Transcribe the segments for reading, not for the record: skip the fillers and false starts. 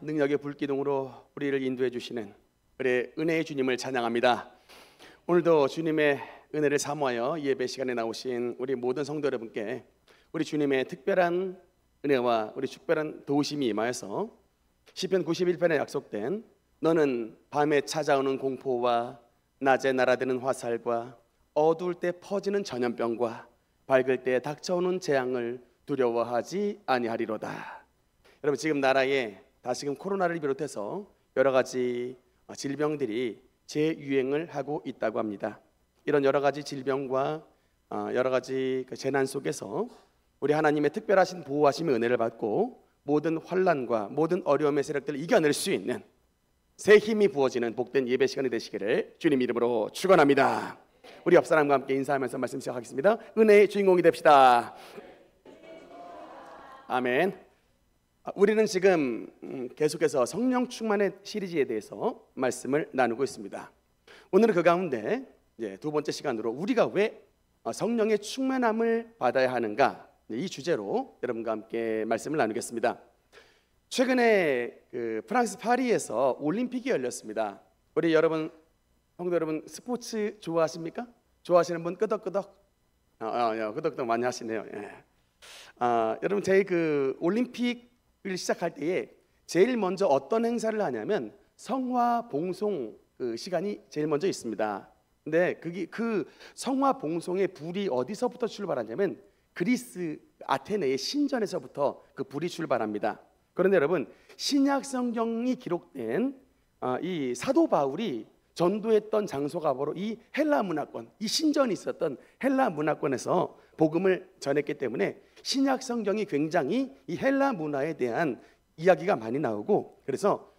능력의 불기둥으로 우리를 인도해 주시는 우리 은혜의 주님을 찬양합니다. 오늘도 주님의 은혜를 사모하여 예배 시간에 나오신 우리 모든 성도 여러분께 우리 주님의 특별한 은혜와 우리 특별한 도우심이 임하여서 시편 91편에 약속된 너는 밤에 찾아오는 공포와 낮에 날아드는 화살과 어두울 때 퍼지는 전염병과 밝을 때 닥쳐오는 재앙을 두려워하지 아니하리로다. 여러분, 지금 나라에 다시금 코로나를 비롯해서 여러 가지 질병들이 재유행을 하고 있다고 합니다. 이런 여러 가지 질병과 여러 가지 재난 속에서 우리 하나님의 특별하신 보호하심의 은혜를 받고 모든 환난과 모든 어려움의 세력들을 이겨낼 수 있는 새 힘이 부어지는 복된 예배 시간이 되시기를 주님 이름으로 축원합니다. 우리 옆 사람과 함께 인사하면서 말씀 시작하겠습니다. 은혜의 주인공이 됩시다. 아멘. 우리는 지금 계속해서 성령 충만의 시리즈에 대해서 말씀을 나누고 있습니다. 오늘은 그 가운데 두 번째 시간으로 우리가 왜 성령의 충만함을 받아야 하는가, 이 주제로 여러분과 함께 말씀을 나누겠습니다. 최근에 프랑스 파리에서 올림픽이 열렸습니다. 우리 여러분, 성도 여러분, 스포츠 좋아하십니까? 좋아하시는 분 끄덕끄덕 끄덕끄덕 많이 하시네요. 여러분, 저희 올림픽 시작할 때에 제일 먼저 어떤 행사를 하냐면 성화 봉송 시간이 제일 먼저 있습니다. 근데 그 성화 봉송의 불이 어디서부터 출발하냐면 그리스 아테네의 신전에서부터 그 불이 출발합니다. 그런데 여러분, 신약 성경이 기록된 이 사도 바울이 전도했던 장소가 바로 이 헬라 문화권, 이 신전이 있었던 헬라 문화권에서 복음을 전했기 때문에 신약 성경이 굉장히 이 헬라 문화에 대한 이야기가 많이 나오고, 그래서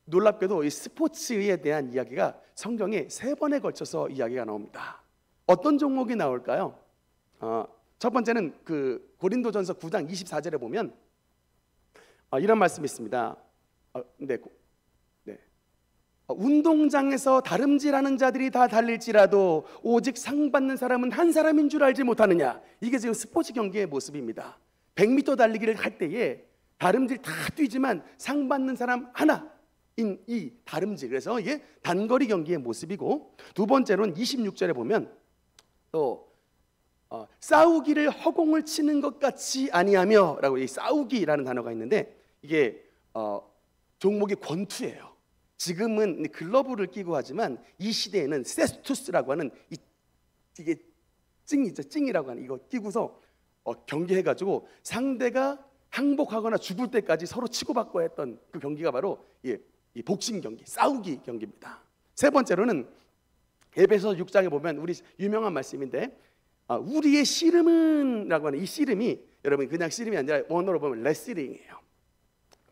놀랍게도 이 스포츠에 대한 이야기가 성경에 3번에 걸쳐서 이야기가 나옵니다. 어떤 종목이 나올까요? 첫 번째는 고린도전서 9장 24절에 보면 이런 말씀이 있습니다. 운동장에서 다름질하는 자들이 다 달릴지라도 오직 상 받는 사람은 한 사람인 줄 알지 못하느냐. 이게 지금 스포츠 경기의 모습입니다. 100m 달리기를 할 때에 다름질 다 뛰지만 상 받는 사람 하나인 이 다름질, 그래서 이게 단거리 경기의 모습이고, 두 번째로는 26절에 보면 또 싸우기를 허공을 치는 것 같이 아니하며 라고, 이 싸우기라는 단어가 있는데 이게 종목이 권투예요. 지금은 글러브를 끼고 하지만 이 시대에는 세스투스라고 하는 이게 찡이죠, 찡이라고 하는 이거 끼고서 경기해가지고 상대가 항복하거나 죽을 때까지 서로 치고받고 했던 그 경기가 바로 이 복싱 경기, 싸우기 경기입니다. 세 번째로는 에베소 6장에 보면 우리 유명한 말씀인데 우리의 씨름은 라고 하는 이 씨름이, 여러분, 그냥 씨름이 아니라 원어로 보면 레슬링이에요.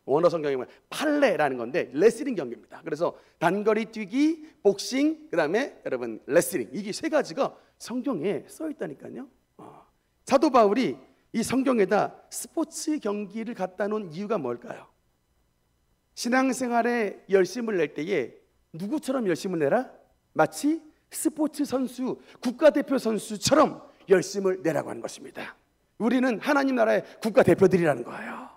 원어 성경에 보면 팔레라는 건데 레슬링 경기입니다. 그래서 단거리 뛰기, 복싱, 그 다음에 여러분 레슬링, 이게 3가지가 성경에 써 있다니까요. 사도 바울이 이 성경에다 스포츠 경기를 갖다 놓은 이유가 뭘까요? 신앙생활에 열심을 낼 때에 누구처럼 열심을 내라? 마치 스포츠 선수, 국가대표 선수처럼 열심을 내라고 하는 것입니다. 우리는 하나님 나라의 국가대표들이라는 거예요.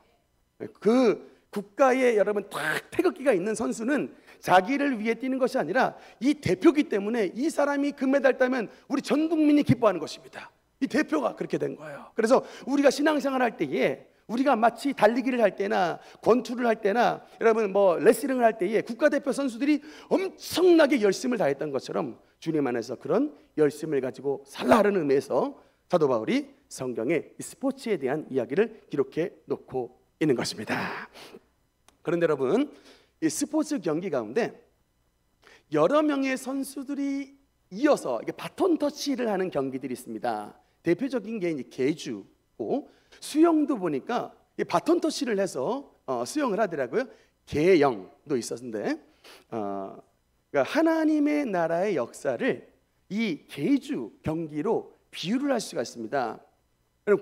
국가에 여러분 딱 태극기가 있는 선수는 자기를 위해 뛰는 것이 아니라 이 대표기 때문에 이 사람이 금메달 따면 우리 전 국민이 기뻐하는 것입니다. 이 대표가 그렇게 된 거예요. 그래서 우리가 신앙생활 할 때에 우리가 마치 달리기를 할 때나 권투를 할 때나 여러분 레슬링을 할 때에 국가대표 선수들이 엄청나게 열심을 다했던 것처럼 주님 안에서 그런 열심을 가지고 살라라는 의미에서 사도 바울이 성경에 이 스포츠에 대한 이야기를 기록해 놓고 있는 것입니다. 그런데 여러분, 이 스포츠 경기 가운데 여러 명의 선수들이 이어서 바톤 터치를 하는 경기들이 있습니다. 대표적인 게 계주고, 수영도 보니까 바톤 터치를 해서 수영을 하더라고요. 계영도 있었는데 그러니까 하나님의 나라의 역사를 이 계주 경기로 비유를 할 수가 있습니다.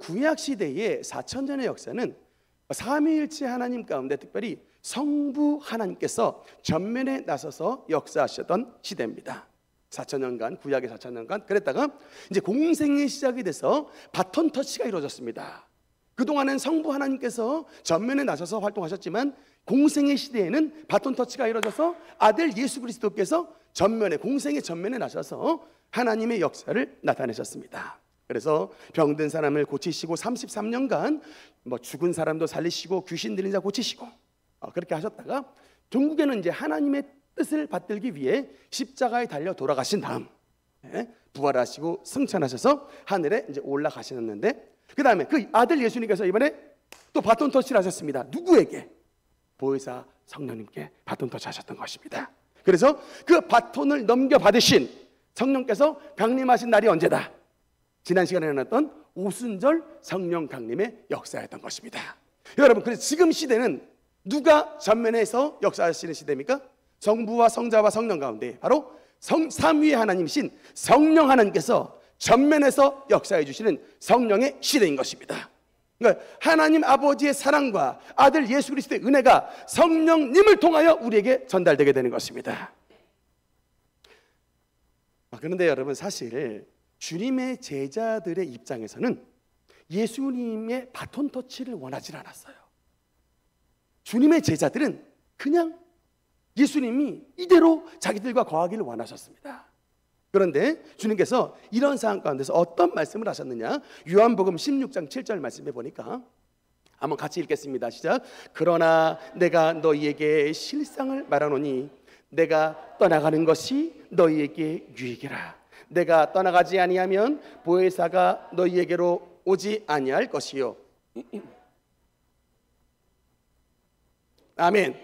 구약 시대의 4000년의 역사는 삼위일체 하나님 가운데 특별히 성부 하나님께서 전면에 나서서 역사하셨던 시대입니다. 4,000년간, 구약의 4,000년간 그랬다가 이제 공생이 시작이 돼서 바톤 터치가 이루어졌습니다. 그동안은 성부 하나님께서 전면에 나서서 활동하셨지만 공생의 시대에는 바톤 터치가 이루어져서 아들 예수 그리스도께서 공생의 전면에 나셔서 하나님의 역사를 나타내셨습니다. 그래서 병든 사람을 고치시고 33년간 죽은 사람도 살리시고 귀신 들린 자 고치시고 그렇게 하셨다가 결국에는 이제 하나님의 뜻을 받들기 위해 십자가에 달려 돌아가신 다음 부활하시고 승천하셔서 하늘에 이제 올라가셨는데, 그 다음에 그 아들 예수님께서 이번에 또 바톤 터치를 하셨습니다. 누구에게? 보혜사 성령님께 바톤 터치 하셨던 것입니다. 그래서 그 바톤을 넘겨받으신 성령께서 강림하신 날이 언제다? 지난 시간에 나눴던 오순절 성령 강림의 역사였던 것입니다. 여러분, 그래서 지금 시대는 누가 전면에서 역사하시는 시대입니까? 성부와 성자와 성령 가운데 바로 삼위의 하나님이신 성령 하나님께서 전면에서 역사해 주시는 성령의 시대인 것입니다. 그러니까 하나님 아버지의 사랑과 아들 예수 그리스도의 은혜가 성령님을 통하여 우리에게 전달되게 되는 것입니다. 그런데 여러분, 사실 주님의 제자들의 입장에서는 예수님의 바톤 터치를 원하지 않았어요. 주님의 제자들은 그냥 예수님이 이대로 자기들과 거하기를 원하셨습니다. 그런데 주님께서 이런 상황 가운데서 어떤 말씀을 하셨느냐? 요한복음 16장 7절 말씀에 보니까 한번 같이 읽겠습니다. 시작. 그러나 내가 너희에게 실상을 말하노니 내가 떠나가는 것이 너희에게 유익이라. 내가 떠나가지 아니하면 보혜사가 너희에게로 오지 아니할 것이요. 아멘.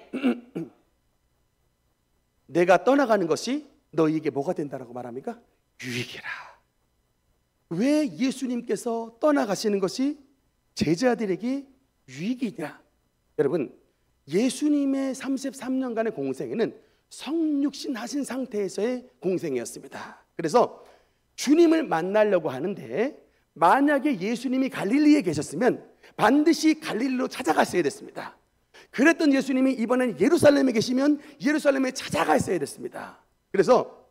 내가 떠나가는 것이 너희에게 뭐가 된다라고 말합니까? 유익이라. 왜 예수님께서 떠나가시는 것이 제자들에게 유익이냐? 여러분, 예수님의 33년간의 공생에는 성육신 하신 상태에서의 공생이었습니다. 그래서 주님을 만나려고 하는데 만약에 예수님이 갈릴리에 계셨으면 반드시 갈릴리로 찾아갔어야 됐습니다. 그랬던 예수님이 이번에는 예루살렘에 계시면 예루살렘에 찾아갔어야 됐습니다. 그래서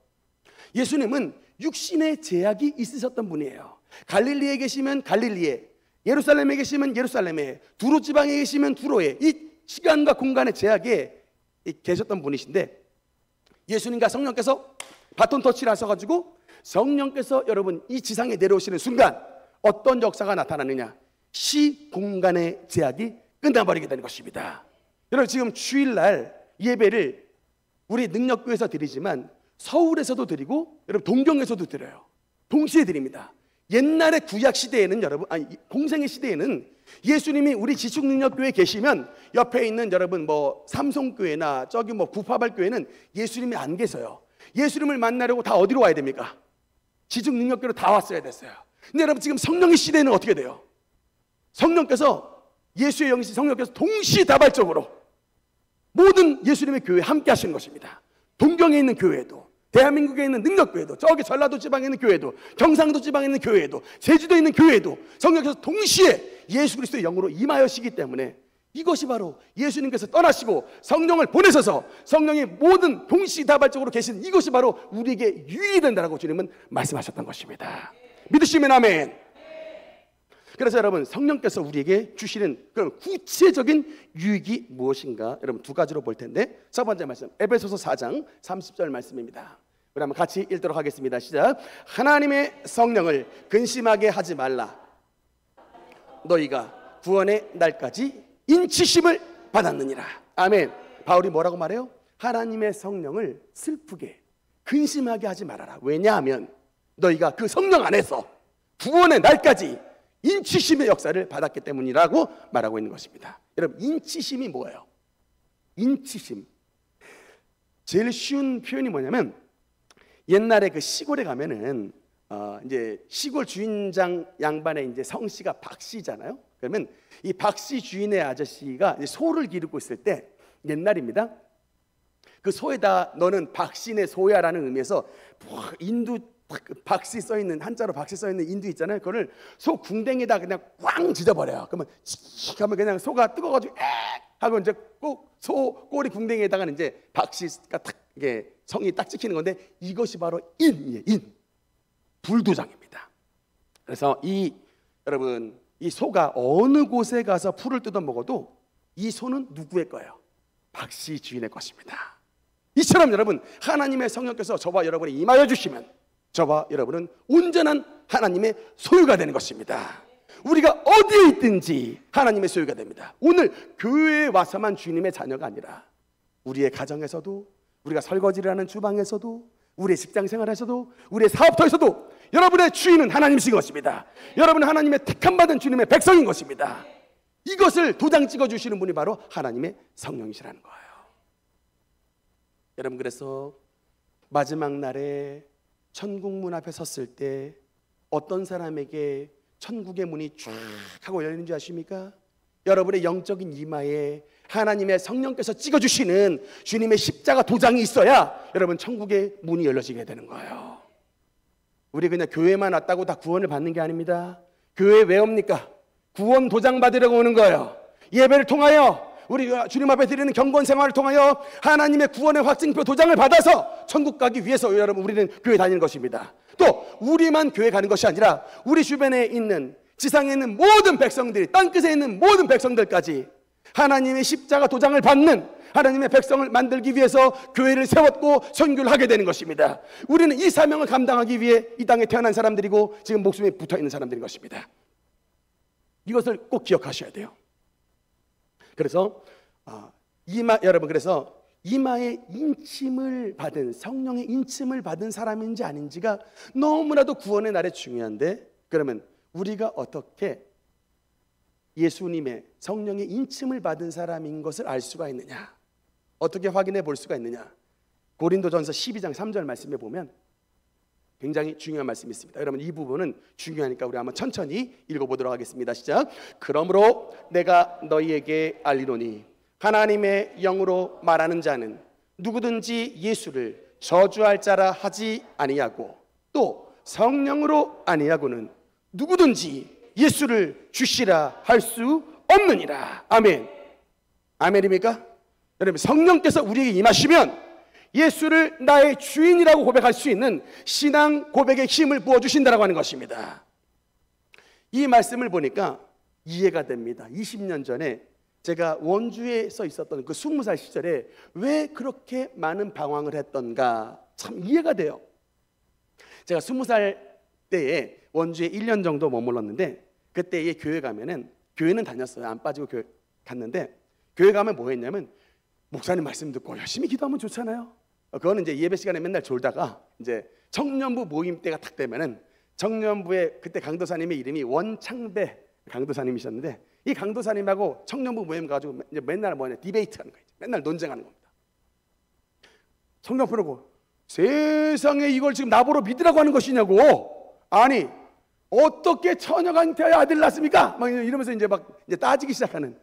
예수님은 육신의 제약이 있으셨던 분이에요. 갈릴리에 계시면 갈릴리에, 예루살렘에 계시면 예루살렘에, 두로 지방에 계시면 두로에, 이 시간과 공간의 제약에 계셨던 분이신데, 예수님과 성령께서 바톤 터치를 하셔가지고 성령께서 여러분 이 지상에 내려오시는 순간 어떤 역사가 나타나느냐? 시공간의 제약이 끝나버리게 되는 것입니다. 여러분, 지금 주일날 예배를 우리 능력교회에서 드리지만 서울에서도 드리고 여러분 동경에서도 드려요. 동시에 드립니다. 옛날에 구약 시대에는 여러분, 공생의 시대에는 예수님이 우리 지축능력교회에 계시면 옆에 있는 여러분 삼성교회나 저기 구파발교회는 예수님이 안 계세요. 예수님을 만나려고 다 어디로 와야 됩니까? 지축능력교회로 다 왔어야 됐어요. 근데 여러분, 지금 성령의 시대는 어떻게 돼요? 성령께서, 예수의 영이신 성령께서 동시다발적으로 모든 예수님의 교회에 함께 하시는 것입니다. 동경에 있는 교회도, 대한민국에 있는 능력교회도, 저기 전라도 지방에 있는 교회도, 경상도 지방에 있는 교회도, 제주도에 있는 교회도 성령께서 동시에 예수 그리스도의 영으로 임하여시기 때문에 이것이 바로 예수님께서 떠나시고 성령을 보내셔서 성령이 모든 동시다발적으로 계신 이것이 바로 우리에게 유익이 된다라고 주님은 말씀하셨던 것입니다. 믿으시면 아멘. 그래서 여러분, 성령께서 우리에게 주시는 그런 구체적인 유익이 무엇인가? 여러분, 두 가지로 볼 텐데, 첫 번째 말씀 에베소서 4장 30절 말씀입니다. 우리 한번 같이 읽도록 하겠습니다. 시작. 하나님의 성령을 근심하게 하지 말라. 너희가 구원의 날까지 인치심을 받았느니라. 아멘. 바울이 뭐라고 말해요? 하나님의 성령을 슬프게 근심하게 하지 말아라. 왜냐하면 너희가 그 성령 안에서 구원의 날까지 인치심의 역사를 받았기 때문이라고 말하고 있는 것입니다. 여러분, 인치심이 뭐예요? 인치심. 제일 쉬운 표현이 뭐냐면, 옛날에 그 시골에 가면은 이제 시골 주인장 양반의 이제 성씨가 박씨잖아요. 그러면 이 박씨 주인의 아저씨가 이제 소를 기르고 있을 때, 옛날입니다. 그 소에다 너는 박씨네 소야라는 의미에서 인두 박씨 써 있는, 한자로 박씨 써 있는 인두 있잖아요. 그거를 소 궁뎅이에다 그냥 꽝 짖어버려요. 그러면 하면 그냥 소가 뜨거워가지고 에 하고 이제 꼭 소 꼬리 궁뎅이에다가는 이제 박씨가 딱 이게 성이 딱 찍히는 건데, 이것이 바로 인이에요. 인, 불도장입니다. 그래서 여러분 이 소가 어느 곳에 가서 풀을 뜯어 먹어도 이 소는 누구의 거예요? 박씨 주인의 것입니다. 이처럼 여러분, 하나님의 성령께서 저와 여러분이 임하여 주시면 저와 여러분은 온전한 하나님의 소유가 되는 것입니다. 우리가 어디에 있든지 하나님의 소유가 됩니다. 오늘 교회에 와서만 주님의 자녀가 아니라 우리의 가정에서도, 우리가 설거지를 하는 주방에서도, 우리의 직장 생활에서도, 우리의 사업터에서도 여러분의 주인은 하나님이신 것입니다. 여러분은 하나님의 택함받은 주님의 백성인 것입니다. 이것을 도장 찍어주시는 분이 바로 하나님의 성령이시라는 거예요. 여러분, 그래서 마지막 날에 천국 문 앞에 섰을 때 어떤 사람에게 천국의 문이 쫙 하고 열리는 줄 아십니까? 여러분의 영적인 이마에 하나님의 성령께서 찍어주시는 주님의 십자가 도장이 있어야 여러분 천국의 문이 열려지게 되는 거예요. 우리 그냥 교회만 왔다고 다 구원을 받는 게 아닙니다. 교회 왜 옵니까? 구원 도장 받으려고 오는 거예요. 예배를 통하여, 우리가 주님 앞에 드리는 경건 생활을 통하여 하나님의 구원의 확증표 도장을 받아서 천국 가기 위해서 여러분 우리는 교회 다니는 것입니다. 또 우리만 교회 가는 것이 아니라 우리 주변에 있는, 지상에 있는 모든 백성들이, 땅끝에 있는 모든 백성들까지 하나님의 십자가 도장을 받는 하나님의 백성을 만들기 위해서 교회를 세웠고 선교를 하게 되는 것입니다. 우리는 이 사명을 감당하기 위해 이 땅에 태어난 사람들이고 지금 목숨에 붙어있는 사람들인 것입니다. 이것을 꼭 기억하셔야 돼요. 그래서 여러분, 그래서 이마에 인침을 받은, 성령의 인침을 받은 사람인지 아닌지가 너무나도 구원의 날에 중요한데, 그러면 우리가 어떻게 예수님의 성령의 인침을 받은 사람인 것을 알 수가 있느냐, 어떻게 확인해 볼 수가 있느냐? 고린도전서 12장 3절 말씀에 보면 굉장히 중요한 말씀이 있습니다. 여러분, 이 부분은 중요하니까 우리 한번 천천히 읽어보도록 하겠습니다. 시작. 그러므로 내가 너희에게 알리노니 하나님의 영으로 말하는 자는 누구든지 예수를 저주할 자라 하지 아니하고, 또 성령으로 아니하고는 누구든지 예수를 주시라 할 수 없느니라. 아멘. 아멘입니까? 여러분, 성령께서 우리에게 임하시면 예수를 나의 주인이라고 고백할 수 있는 신앙 고백의 힘을 부어주신다고 하는 것입니다. 이 말씀을 보니까 이해가 됩니다. 20년 전에 제가 원주에서 있었던 그 20살 시절에 왜 그렇게 많은 방황을 했던가 참 이해가 돼요. 제가 20살 때에 원주에 1년 정도 머물렀는데, 그때에 교회 가면은, 교회는 다녔어요. 안 빠지고 교회 갔는데, 교회 가면 뭐 했냐면 목사님 말씀 듣고 열심히 기도하면 좋잖아요. 그거는 이제 예배 시간에 맨날 졸다가 이제 청년부 모임 때가 딱 되면은, 청년부에 그때 강도사님의 이름이 원창배 강도사님이셨는데, 이 강도사님하고 청년부 모임 가지고 이제 맨날 디베이트하는 거예요. 맨날 논쟁하는 겁니다. 성경 보고 세상에 이걸 지금 나보러 믿으라고 하는 것이냐고, 아니 어떻게 처녀한테 아들 낳습니까? 막 이러면서 이제 따지기 시작하는,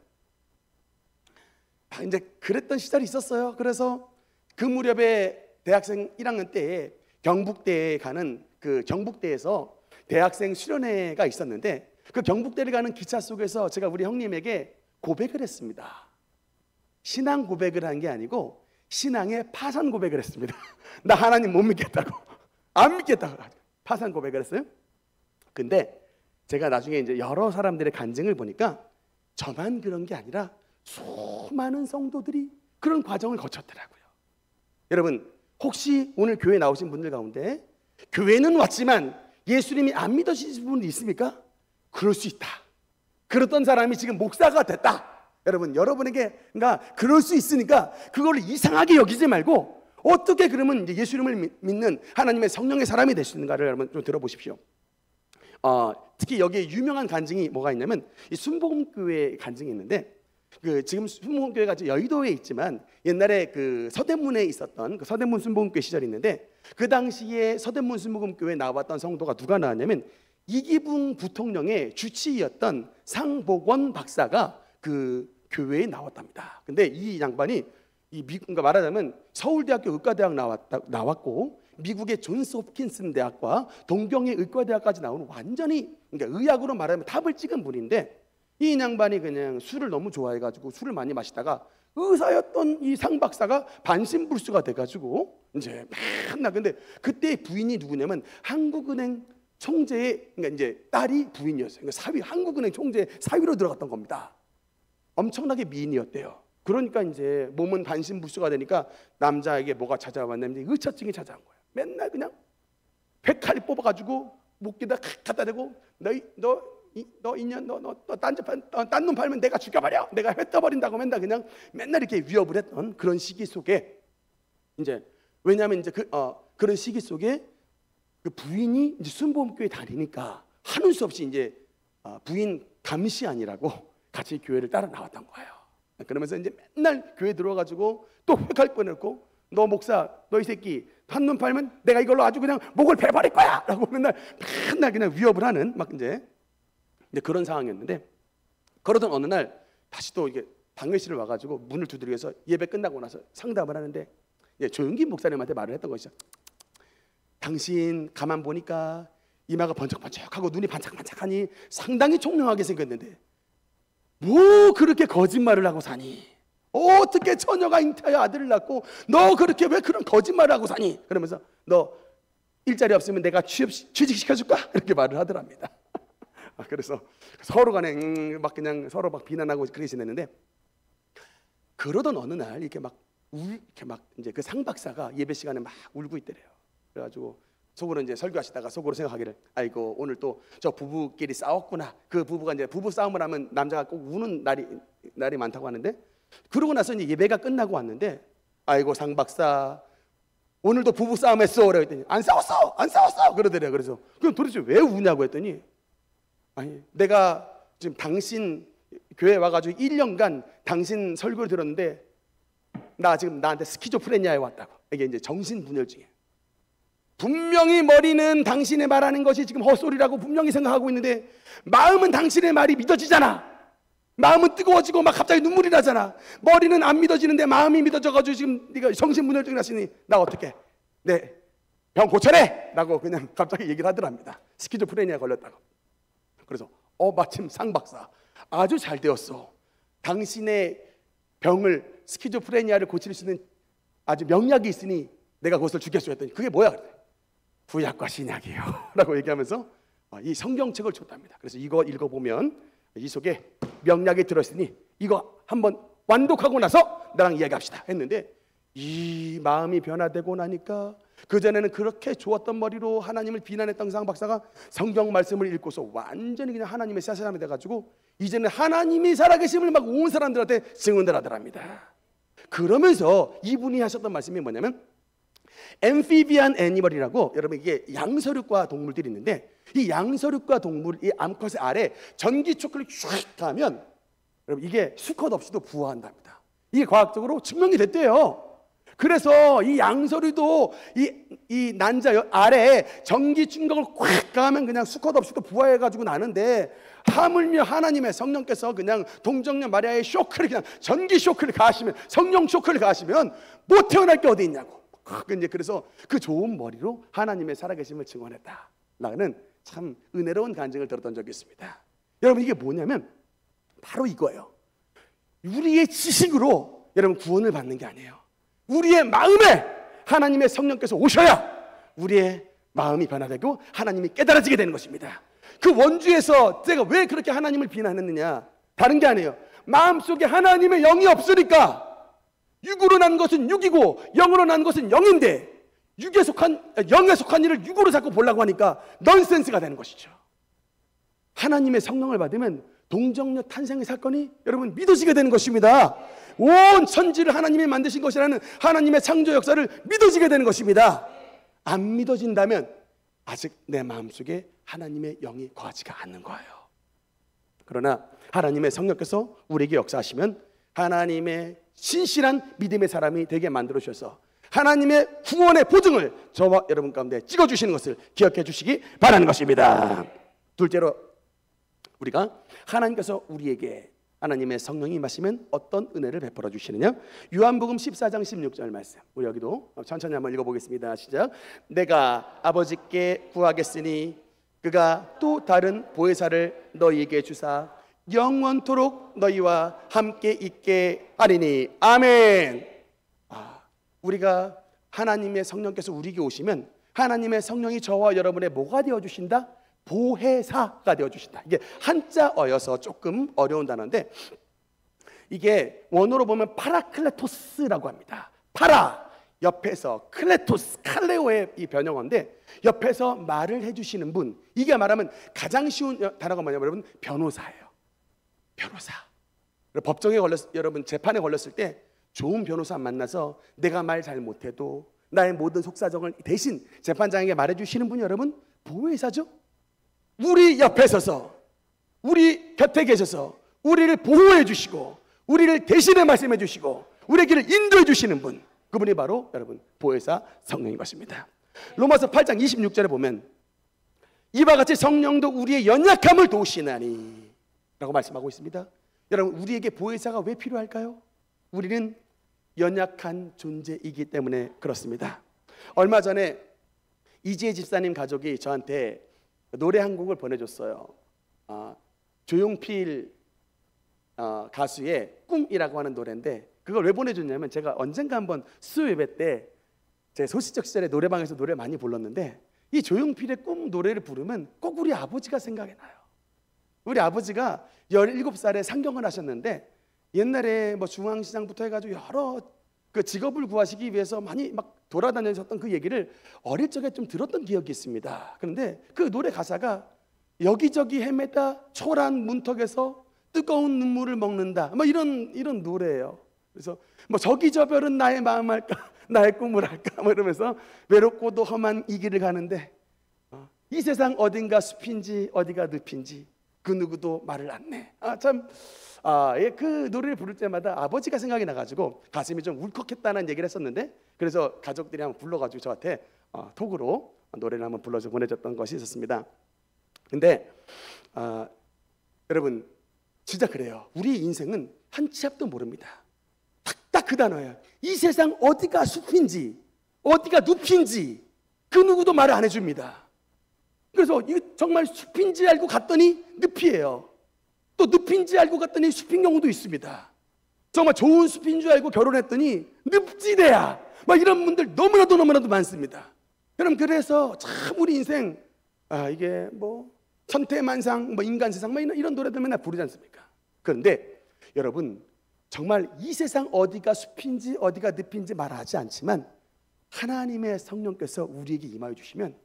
이제 그랬던 시절이 있었어요. 그래서 그 무렵에 대학생 1학년 때에 경북대에 가는, 그 경북대에서 대학생 수련회가 있었는데, 그 경북대를 가는 기차 속에서 제가 우리 형님에게 고백을 했습니다. 신앙 고백을 한 게 아니고 신앙의 파산 고백을 했습니다. 나 하나님 못 믿겠다고, 안 믿겠다고 파산 고백을 했어요. 근데 제가 나중에 이제 여러 사람들의 간증을 보니까 저만 그런 게 아니라 수많은 성도들이 그런 과정을 거쳤더라고요. 여러분, 혹시 오늘 교회 나오신 분들 가운데 교회는 왔지만 예수님이 안 믿으시는 분이 있습니까? 그럴 수 있다. 그랬던 사람이 지금 목사가 됐다. 여러분, 여러분에게 그럴 수 있으니까 그걸 이상하게 여기지 말고 어떻게 그러면 이제 예수님을 믿는 하나님의 성령의 사람이 될 수 있는가를 여러분 좀 들어보십시오. 특히 여기에 유명한 간증이 뭐가 있냐면 이 순복음교회 간증이 있는데, 그 지금 순복음교회가 여의도에 있지만 옛날에 그 서대문에 있었던 그 서대문 순복음교회 시절이 있는데, 그 당시에 서대문 순복음교회에 나왔던 성도가 누가 나왔냐면 이기붕 부통령의 주치의였던 상복원 박사가 그 교회에 나왔답니다. 근데 이 양반이 그러니까 말하자면 서울대학교 의과대학 나왔고 미국의 존스 홉킨슨 대학과 동경의 의과대학까지 나오는 완전히, 그러니까 의학으로 말하면 탑을 찍은 분인데, 이 양반이 그냥 술을 너무 좋아해가지고 술을 많이 마시다가 의사였던 이 상 박사가 반신불수가 돼가지고 이제 맨날, 근데 그때 부인이 누구냐면 한국은행 총재의, 그러니까 이제 딸이 부인이었어요. 그러니까 사위, 한국은행 총재 사위로 들어갔던 겁니다. 엄청나게 미인이었대요. 그러니까 이제 몸은 반신불수가 되니까 남자에게 뭐가 찾아왔냐면 의처증이 찾아온 거예요. 맨날 그냥 백칼이 뽑아가지고 목에다 갖다 대고 너 인연 너 딴 놈 팔면 내가 죽여버려, 내가 뱉어버린다고 맨날 이렇게 위협을 했던 그런 시기 속에 이제 왜냐하면 이제 그런 시기 속에 그 부인이 이제 순복음교회 다니니까 하는 수 없이 이제 부인 감시 아니라고 같이 교회를 따라 나왔던 거예요. 그러면서 이제 맨날 교회 들어가지고 또 회칼 꺼내고 너 목사 너 이 새끼 한 놈 팔면 내가 이걸로 아주 그냥 목을 베버릴 거야 라고 맨날 그냥 위협을 하는 막 이제 그런 상황이었는데 그러던 어느 날 다시 또 이게 당회실을 와가지고 문을 두드려서 예배 끝나고 나서 상담을 하는데 조용기 목사님한테 말을 했던 것이죠. 당신 가만 보니까 이마가 번쩍번쩍하고 눈이 반짝반짝하니 상당히 총명하게 생겼는데 뭐 그렇게 거짓말을 하고 사니? 어떻게 처녀가 잉태하여 아들을 낳고 너 그렇게 왜 그런 거짓말을 하고 사니? 그러면서 너 일자리 없으면 내가 취직시켜줄까? 이렇게 말을 하더랍니다. 그래서 서로 간에 막 그냥 서로 막 비난하고 그렇게 지냈는데 그러던 어느 날 이렇게 막 이제 그 상 박사가 예배 시간에 막 울고 있더래요. 그래가지고 속으로 이제 설교하시다가 속으로 생각하기를 아이고 오늘 또 저 부부끼리 싸웠구나. 그 부부가 이제 부부 싸움을 하면 남자가 꼭 우는 날이 많다고 하는데 그러고 나서 이제 예배가 끝나고 왔는데 아이고 상 박사 오늘도 부부 싸움했어. 그랬더니 안 싸웠어 그러더래요. 그래서 그럼 도대체 왜 우냐고 했더니 아니 내가 지금 당신 교회 와가지고 1년간 당신 설교를 들었는데 나 지금 나한테 스키조프레니아에 왔다고. 이게 이제 정신분열증이에요. 분명히 머리는 당신의 말하는 것이 지금 헛소리라고 분명히 생각하고 있는데 마음은 당신의 말이 믿어지잖아. 마음은 뜨거워지고 막 갑자기 눈물이 나잖아. 머리는 안 믿어지는데 마음이 믿어져가지고 지금 네가 정신분열증이 났으니 나 어떡해? 네, 병 고쳐내! 라고 그냥 갑자기 얘기를 하더랍니다. 스키조프레니아 걸렸다고. 그래서 마침 상 박사 아주 잘 되었어. 당신의 병을 스키조프레니아를 고칠 수 있는 아주 명약이 있으니 내가 그것을 주겠소 했더니 그게 뭐야? 구약과 신약이에요 라고 얘기하면서 이 성경책을 줬답니다. 그래서 이거 읽어보면 이 속에 명약이 들어있으니 이거 한번 완독하고 나서 나랑 이야기합시다 했는데 이 마음이 변화되고 나니까 그전에는 그렇게 좋았던 머리로 하나님을 비난했던 상 박사가 성경 말씀을 읽고서 완전히 그냥 하나님의 새 사람이 돼가지고 이제는 하나님이 살아계심을 막 온 사람들한테 증언을 하더랍니다. 그러면서 이분이 하셨던 말씀이 뭐냐면 엠피비안 애니멀이라고 여러분 이게 양서류과 동물들이 있는데 이 양서류과 동물 이 암컷의 알에 전기 쇼크를 쫙 가면 여러분 이게 수컷 없이도 부화한답니다. 이게 과학적으로 증명이 됐대요. 그래서 이 양서류도 이 난자 알에 전기 충격을 꽉 가면 그냥 수컷 없이도 부화해가지고 나는데 하물며 하나님의 성령께서 그냥 동정녀 마리아의 쇼크를 그냥 전기 쇼크를 가하시면 성령 쇼크를 가하시면 못 태어날 게 어디 있냐고. 그래서 그 좋은 머리로 하나님의 살아계심을 증언했다라는 참 은혜로운 간증을 들었던 적이 있습니다. 여러분 이게 뭐냐면 바로 이거예요. 우리의 지식으로 여러분 구원을 받는 게 아니에요. 우리의 마음에 하나님의 성령께서 오셔야 우리의 마음이 변화되고 하나님이 깨달아지게 되는 것입니다. 그 원주에서 제가 왜 그렇게 하나님을 비난했느냐 다른 게 아니에요. 마음속에 하나님의 영이 없으니까 육으로 난 것은 육이고 영으로 난 것은 영인데 영에 속한 일을 육으로 자꾸 보려고 하니까 넌센스가 되는 것이죠. 하나님의 성령을 받으면 동정녀 탄생의 사건이 여러분 믿어지게 되는 것입니다. 온 천지를 하나님이 만드신 것이라는 하나님의 창조 역사를 믿어지게 되는 것입니다. 안 믿어진다면 아직 내 마음속에 하나님의 영이 거하지가 않는 거예요. 그러나 하나님의 성령께서 우리에게 역사하시면 하나님의 신실한 믿음의 사람이 되게 만들어 주셔서 하나님의 구원의 보증을 저와 여러분 가운데 찍어주시는 것을 기억해 주시기 바라는 것입니다. 둘째로 우리가 하나님께서 우리에게 하나님의 성령이 임하시면 어떤 은혜를 베풀어 주시느냐. 요한복음 14장 16절 말씀 우리 여기도 천천히 한번 읽어보겠습니다. 시작. 내가 아버지께 구하겠으니 그가 또 다른 보혜사를 너희에게 주사 영원토록 너희와 함께 있게 하리니. 아멘. 우리가 하나님의 성령께서 우리에게 오시면 하나님의 성령이 저와 여러분의 뭐가 되어주신다? 보혜사가 되어주신다. 이게 한자어여서 조금 어려운 단어인데 이게 원어로 보면 파라클레토스라고 합니다. 파라 옆에서, 클레토스 칼레오의 이 변형어인데 옆에서 말을 해주시는 분. 이게 말하면 가장 쉬운 단어가 뭐냐면 여러분 변호사예요. 변호사. 법정에 여러분 재판에 걸렸을 때 좋은 변호사 만나서 내가 말 잘 못해도 나의 모든 속사정을 대신 재판장에게 말해주시는 분이 여러분 보호의사죠. 우리 옆에 서서 우리 곁에 계셔서 우리를 보호해 주시고 우리를 대신에 말씀해 주시고 우리의 길을 인도해 주시는 분, 그분이 바로 여러분 보혜사 성령인 것입니다. 로마서 8장 26절에 보면 이와 같이 성령도 우리의 연약함을 도우시나니 라고 말씀하고 있습니다. 여러분 우리에게 보혜사가 왜 필요할까요? 우리는 연약한 존재이기 때문에 그렇습니다. 얼마 전에 이지혜 집사님 가족이 저한테 노래 한 곡을 보내줬어요. 조용필 가수의 꿈이라고 하는 노래인데 그걸 왜 보내줬냐면 제가 언젠가 한번 수요 예배 때 제 소시적 시절에 노래방에서 노래 많이 불렀는데 이 조용필의 꿈 노래를 부르면 꼭 우리 아버지가 생각이 나요. 우리 아버지가 17살에 상경을 하셨는데 옛날에 뭐 중앙시장부터 해가지고 여러 그 직업을 구하시기 위해서 많이 막 돌아다니셨던 그 얘기를 어릴 적에 좀 들었던 기억이 있습니다. 그런데 그 노래 가사가 여기저기 헤매다 초란 문턱에서 뜨거운 눈물을 먹는다 뭐 이런 노래예요. 그래서 뭐 저기 저 별은 나의 마음 할까 나의 꿈을 할까 뭐 이러면서 외롭고도 험한 이 길을 가는데 이 세상 어딘가 숲인지 어디가 늪인지 그 누구도 말을 안 내. 그 노래를 부를 때마다 아버지가 생각이 나가지고 가슴이 좀 울컥했다는 얘기를 했었는데 그래서 가족들이 한번 불러가지고 저한테 톡으로 노래를 한번 불러서 보내줬던 것이 있었습니다. 근데 여러분 진짜 그래요. 우리 인생은 한 치 앞도 모릅니다. 딱 그 단어예요. 이 세상 어디가 숲인지 어디가 늪인지 그 누구도 말을 안 해줍니다. 그래서 이게 정말 숲인지 알고 갔더니 늪이에요. 또 늪인지 알고 갔더니 숲인 경우도 있습니다. 정말 좋은 숲인 줄 알고 결혼했더니 늪지대야. 막 이런 분들 너무나도 많습니다. 여러분 그래서 참 우리 인생 이게 뭐 천태만상 뭐 인간세상 뭐 이런 노래들 맨날 부르지 않습니까? 그런데 여러분 정말 이 세상 어디가 숲인지 어디가 늪인지 말하지 않지만 하나님의 성령께서 우리에게 임하여 주시면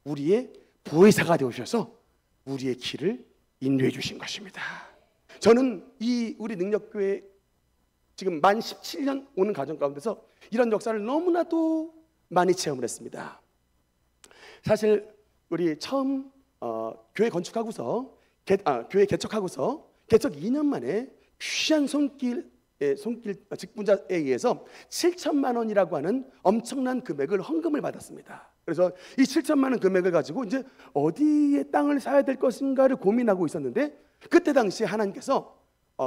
우리의 보혜사가 되어주셔서 우리의 길을 인도해 주신 것입니다. 저는 이 우리 능력교회 지금 만 17년 오는 과정 가운데서 이런 역사를 너무나도 많이 체험을 했습니다. 사실 우리 처음 교회 건축하고서 교회 개척하고서 개척 2년 만에 귀한 손길 직분자에 의해서 7천만 원이라고 하는 엄청난 금액을 헌금을 받았습니다. 그래서 이 7천만 원 금액을 가지고 이제 어디에 땅을 사야 될 것인가를 고민하고 있었는데 그때 당시에 하나님께서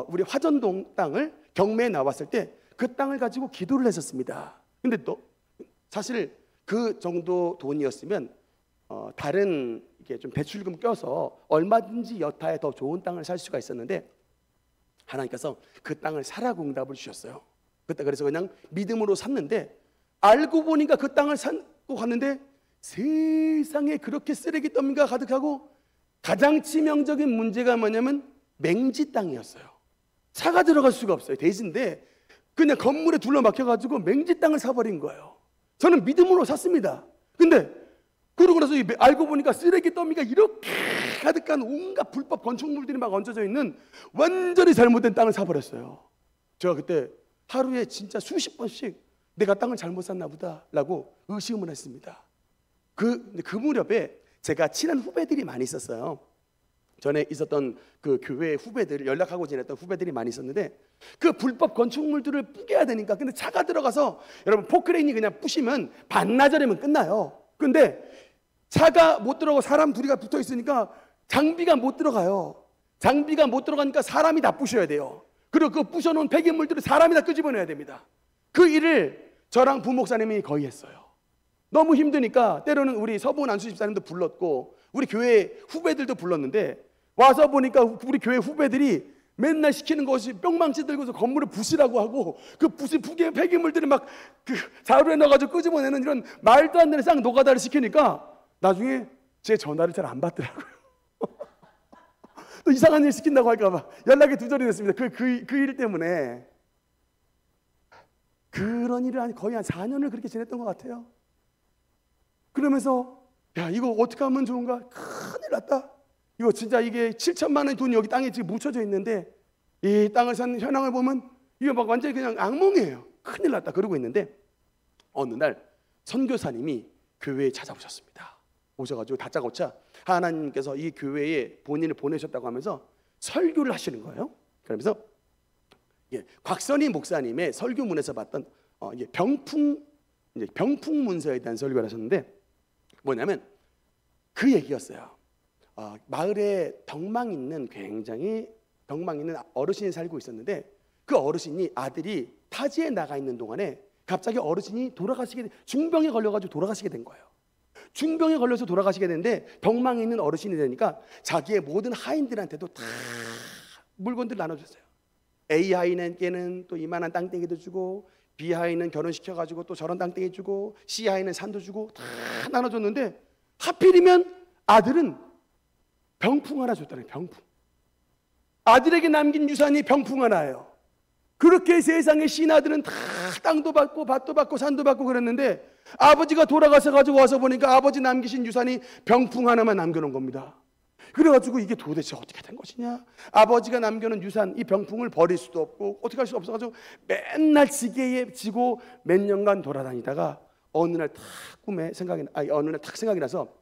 우리 화전동 땅을 경매에 나왔을 때 그 땅을 가지고 기도를 했었습니다. 근데 또 사실 그 정도 돈이었으면 다른 이게 좀 대출금 껴서 얼마든지 여타에 더 좋은 땅을 살 수가 있었는데 하나님께서 그 땅을 사라고 응답을 주셨어요. 그때 그래서 그냥 믿음으로 샀는데 알고 보니까 그 땅을 사고 갔는데 세상에 그렇게 쓰레기 더미가 가득하고 가장 치명적인 문제가 뭐냐면 맹지 땅이었어요. 차가 들어갈 수가 없어요. 대신데 그냥 건물에 둘러막혀가지고 맹지 땅을 사버린 거예요. 저는 믿음으로 샀습니다. 근데 그러고 나서 알고 보니까 쓰레기 더미가 이렇게 가득한 온갖 불법 건축물들이 막 얹어져 있는 완전히 잘못된 땅을 사버렸어요. 제가 그때 하루에 진짜 수십 번씩 내가 땅을 잘못 샀나 보다라고 의심을 했습니다. 그 무렵에 제가 친한 후배들이 많이 있었어요. 전에 있었던 그 교회 후배들, 연락하고 지냈던 후배들이 많이 있었는데 그 불법 건축물들을 뿌개야 되니까 근데 차가 들어가서 여러분 포크레인이 그냥 부시면 반나절이면 끝나요. 근데 차가 못 들어가고 사람 둘이가 붙어 있으니까 장비가 못 들어가요. 장비가 못 들어가니까 사람이 다 부셔야 돼요. 그리고 그 부셔놓은 폐기물들을 사람이 다 끄집어내야 됩니다. 그 일을 저랑 부목사님이 거의 했어요. 너무 힘드니까 때로는 우리 서부은 안수 집사님도 불렀고 우리 교회 후배들도 불렀는데 와서 보니까 우리 교회 후배들이 맨날 시키는 것이 뿅망치 들고서 건물을 부시라고 하고 그 부신 폐기물들을 막 그 자루에 넣어가지고 끄집어내는 이런 말도 안 되는 쌍 노가다를 시키니까 나중에 제 전화를 잘 안 받더라고요. 또 이상한 일 시킨다고 할까봐 연락이 두절이 됐습니다. 그 일 때문에. 그런 일을 거의 한 4년을 그렇게 지냈던 것 같아요. 그러면서 야, 이거 어떻게 하면 좋은가? 큰일 났다. 이거 진짜 이게 7천만 원 돈이 여기 땅에 지금 묻혀져 있는데 이 땅을 산 현황을 보면 이게 막 완전히 그냥 악몽이에요. 큰일 났다 그러고 있는데 어느 날 선교사님이 교회에 찾아오셨습니다. 오셔가지고 다짜고짜 하나님께서 이 교회에 본인을 보내셨다고 하면서 설교를 하시는 거예요. 그러면서 곽선희 목사님의 설교문에서 봤던 병풍 문서에 대한 설교를 하셨는데 뭐냐면 그 얘기였어요. 마을에 굉장히 덕망 있는 어르신이 살고 있었는데 그 어르신이 아들이 타지에 나가 있는 동안에 갑자기 어르신이 중병에 걸려가지고 돌아가시게 된 거예요. 중병에 걸려서 돌아가시게 됐는데 덕망에 있는 어르신이 되니까 자기의 모든 하인들한테도 다 물건들 나눠줬어요. A 하인에게는 또 이만한 땅덩이도 주고 B 하인은 결혼시켜가지고 또 저런 땅덩이 주고 C 하인은 산도 주고 다 나눠줬는데 하필이면 아들은 병풍 하나 줬다는 병풍. 아들에게 남긴 유산이 병풍 하나예요. 그렇게 세상의 신하들은 다 땅도 받고 밭도 받고 산도 받고 그랬는데 아버지가 돌아가서 가지고 와서 보니까 아버지 남기신 유산이 병풍 하나만 남겨놓은 겁니다. 그래가지고 이게 도대체 어떻게 된 것이냐? 아버지가 남겨놓은 유산 이 병풍을 버릴 수도 없고 어떻게 할 수 없어가지고 맨날 지게에 지고 몇 년간 돌아다니다가 어느 날 탁 생각이 나서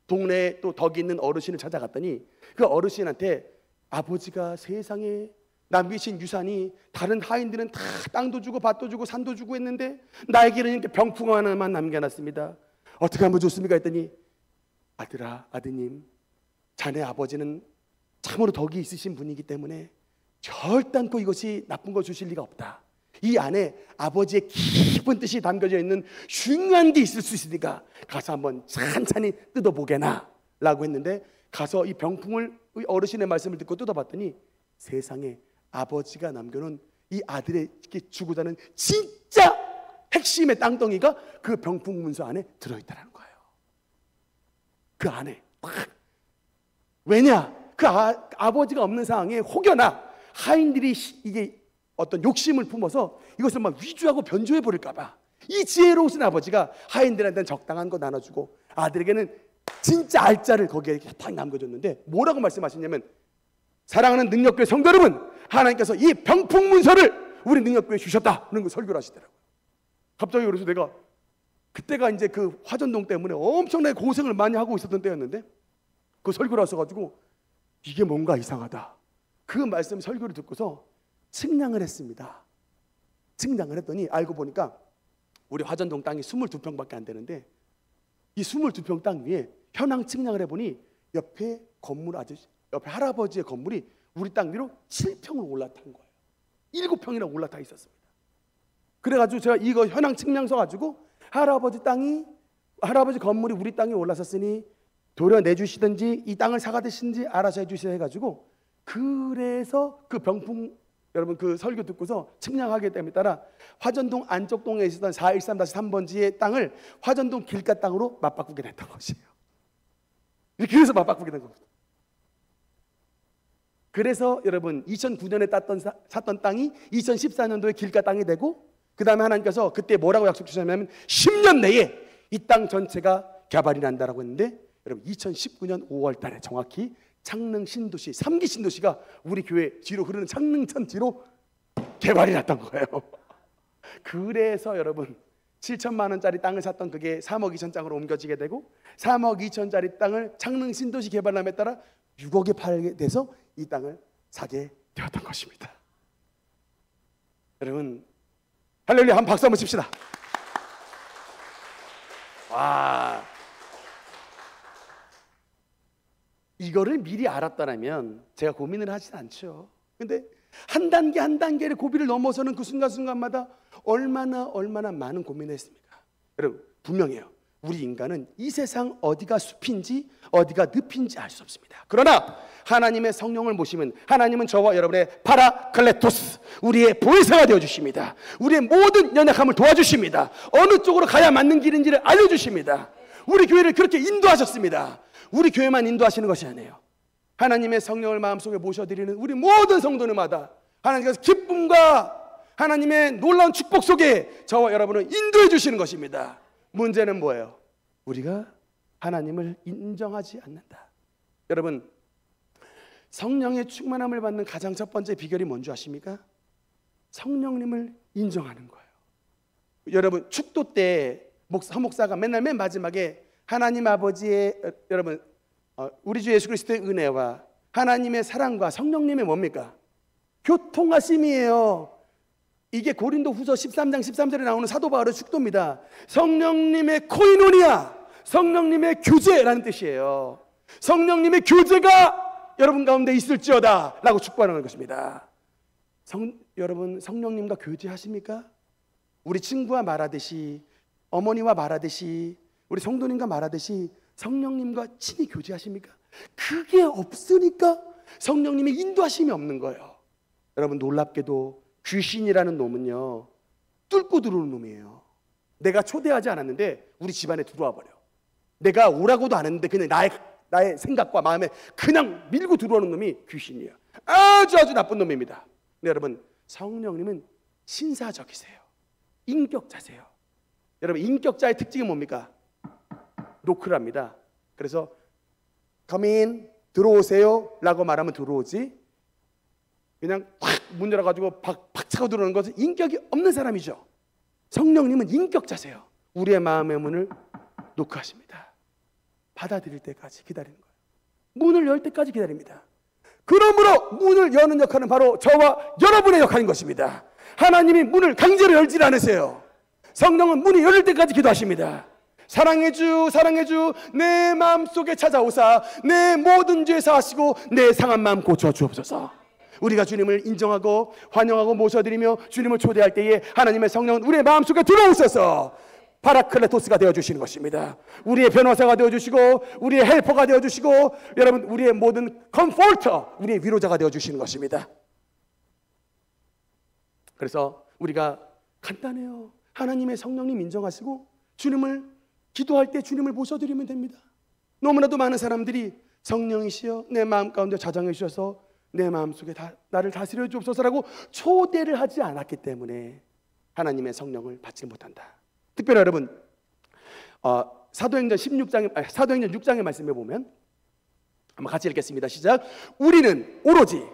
동네에 또 덕이 있는 어르신을 찾아갔더니 그 어르신한테 아버지가 세상에 남기신 유산이 다른 하인들은 다 땅도 주고 밭도 주고 산도 주고 했는데 나에게는 이렇게 병풍 하나만 남겨놨습니다. 어떻게 하면 좋습니까? 했더니 아들아, 아드님, 자네 아버지는 참으로 덕이 있으신 분이기 때문에 절단코 이것이 나쁜 걸 주실 리가 없다. 이 안에 아버지의 깊은 뜻이 담겨져 있는 중요한 게 있을 수 있으니까 가서 한번 찬찬히 뜯어보게나 라고 했는데 가서 이 병풍을 어르신의 말씀을 듣고 뜯어봤더니 세상에 아버지가 남겨놓은 이 아들에게 주고자 하는 진짜 핵심의 땅덩이가 그 병풍 문서 안에 들어있다는 거예요. 그 안에 왜냐? 그 아버지가 없는 상황에 혹여나 하인들이 이게 어떤 욕심을 품어서 이것을 막 위조하고 변조해 버릴까봐 이 지혜로우신 아버지가 하인들한테는 적당한 거 나눠주고 아들에게는 진짜 알짜를 거기에 딱 남겨줬는데 뭐라고 말씀하시냐면 사랑하는 능력교회 성도 여러분, 하나님께서 이 병풍 문서를 우리 능력교회에 주셨다 그런 거 설교를 하시더라고요. 갑자기 그래서 내가 그때가 이제 그 화전동 때문에 엄청나게 고생을 많이 하고 있었던 때였는데 그 설교를 하셔가지고 이게 뭔가 이상하다. 그 말씀 설교를 듣고서 측량을 했습니다. 측량을 했더니 알고 보니까 우리 화전동 땅이 22평밖에 안 되는데 이 22평 땅 위에 현황 측량을 해보니 옆에 할아버지의 건물이 우리 땅 위로 7평을 올라탄 거예요. 7평이나 올라타 있었습니다. 그래가지고 제가 이거 현황 측량서 가지고 할아버지 건물이 우리 땅에 올라섰으니 도려내주시든지 이 땅을 사가드시든지 알아서 해주세요 해가지고 그래서 그 병풍 여러분 그 설교 듣고서 측량하게 됨에 따라 화전동 안쪽동에 있었던 413-3번지의 땅을 화전동 길가 땅으로 맞바꾸게 됐던 것이에요. 그래서 맞바꾸게 된 겁니다. 그래서 여러분 2009년에 샀던 땅이 2014년도에 길가 땅이 되고 그 다음에 하나님께서 그때 뭐라고 약속 주셨냐면 10년 내에 이 땅 전체가 개발이 난다라고 했는데 여러분 2019년 5월 달에 정확히 창릉 신도시 3기 신도시가 우리 교회 뒤로 흐르는 창릉천 뒤로 개발이 났던 거예요. 그래서 여러분 7천만 원짜리 땅을 샀던 그게 3억 2천 땅으로 옮겨지게 되고 3억 2천짜리 땅을 창릉 신도시 개발함에 따라 6억에 팔게 돼서 이 땅을 사게 되었던 것입니다. 여러분 할렐루야 한 박수 한번 칩시다. 와, 이거를 미리 알았다면 제가 고민을 하진 않죠. 근데 한 단계 한 단계를 고비를 넘어서는 그 순간순간마다 얼마나 많은 고민을 했습니까? 여러분 분명해요. 우리 인간은 이 세상 어디가 숲인지 어디가 늪인지 알 수 없습니다. 그러나 하나님의 성령을 모시면 하나님은 저와 여러분의 파라클레토스, 우리의 보혜사가 되어주십니다. 우리의 모든 연약함을 도와주십니다. 어느 쪽으로 가야 맞는 길인지를 알려주십니다. 우리 교회를 그렇게 인도하셨습니다. 우리 교회만 인도하시는 것이 아니에요. 하나님의 성령을 마음속에 모셔드리는 우리 모든 성도님마다 하나님께서 기쁨과 하나님의 놀라운 축복 속에 저와 여러분을 인도해 주시는 것입니다. 문제는 뭐예요? 우리가 하나님을 인정하지 않는다. 여러분, 성령의 충만함을 받는 가장 첫 번째 비결이 뭔지 아십니까? 성령님을 인정하는 거예요. 여러분, 축도 때 한 목사가 맨날 맨 마지막에 하나님 아버지의 여러분 우리 주 예수 그리스도의 은혜와 하나님의 사랑과 성령님의 뭡니까? 교통하심이에요. 이게 고린도후서 13장 13절에 나오는 사도 바울의 축도입니다. 성령님의 코이노니아, 성령님의 교제라는 뜻이에요. 성령님의 교제가 여러분 가운데 있을지어다 라고 축복하는 것입니다. 여러분 성령님과 교제하십니까? 우리 친구와 말하듯이, 어머니와 말하듯이, 우리 성도님과 말하듯이 성령님과 친히 교제하십니까? 그게 없으니까 성령님의 인도하심이 없는 거예요. 여러분, 놀랍게도 귀신이라는 놈은요 뚫고 들어오는 놈이에요. 내가 초대하지 않았는데 우리 집안에 들어와 버려. 내가 오라고도 안 했는데 그냥 나의 생각과 마음에 그냥 밀고 들어오는 놈이 귀신이에요. 아주 나쁜 놈입니다. 근데 여러분, 성령님은 신사적이세요. 인격자세요. 여러분, 인격자의 특징이 뭡니까? 노크랍니다. 그래서 come in, 들어오세요 라고 말하면 들어오지, 그냥 확 문 열어가지고 박 차고 들어오는 것은 인격이 없는 사람이죠. 성령님은 인격자세요. 우리의 마음의 문을 노크하십니다. 받아들일 때까지 기다리는 거예요. 문을 열 때까지 기다립니다. 그러므로 문을 여는 역할은 바로 저와 여러분의 역할인 것입니다. 하나님이 문을 강제로 열지 않으세요. 성령은 문이 열릴 때까지 기도하십니다. 사랑의 주, 사랑의 주, 내 마음속에 찾아오사 내 모든 죄 사하시고 내 상한 마음 고쳐 주옵소서. 우리가 주님을 인정하고 환영하고 모셔드리며 주님을 초대할 때에 하나님의 성령은 우리의 마음속에 들어오셔서 파라클레토스가 되어주시는 것입니다. 우리의 변호사가 되어주시고 우리의 헬퍼가 되어주시고 여러분 우리의 모든 컴포터, 우리의 위로자가 되어주시는 것입니다. 그래서 우리가 간단해요. 하나님의 성령님 인정하시고 주님을 기도할 때 주님을 모셔드리면 됩니다. 너무나도 많은 사람들이 성령이시여 내 마음 가운데 자정해 주셔서 내 마음속에 나를 다스려 주옵소서라고 초대를 하지 않았기 때문에 하나님의 성령을 받지 못한다. 특별히 여러분 사도행전 6장의 말씀에 보면 한번 같이 읽겠습니다. 시작. 우리는 오로지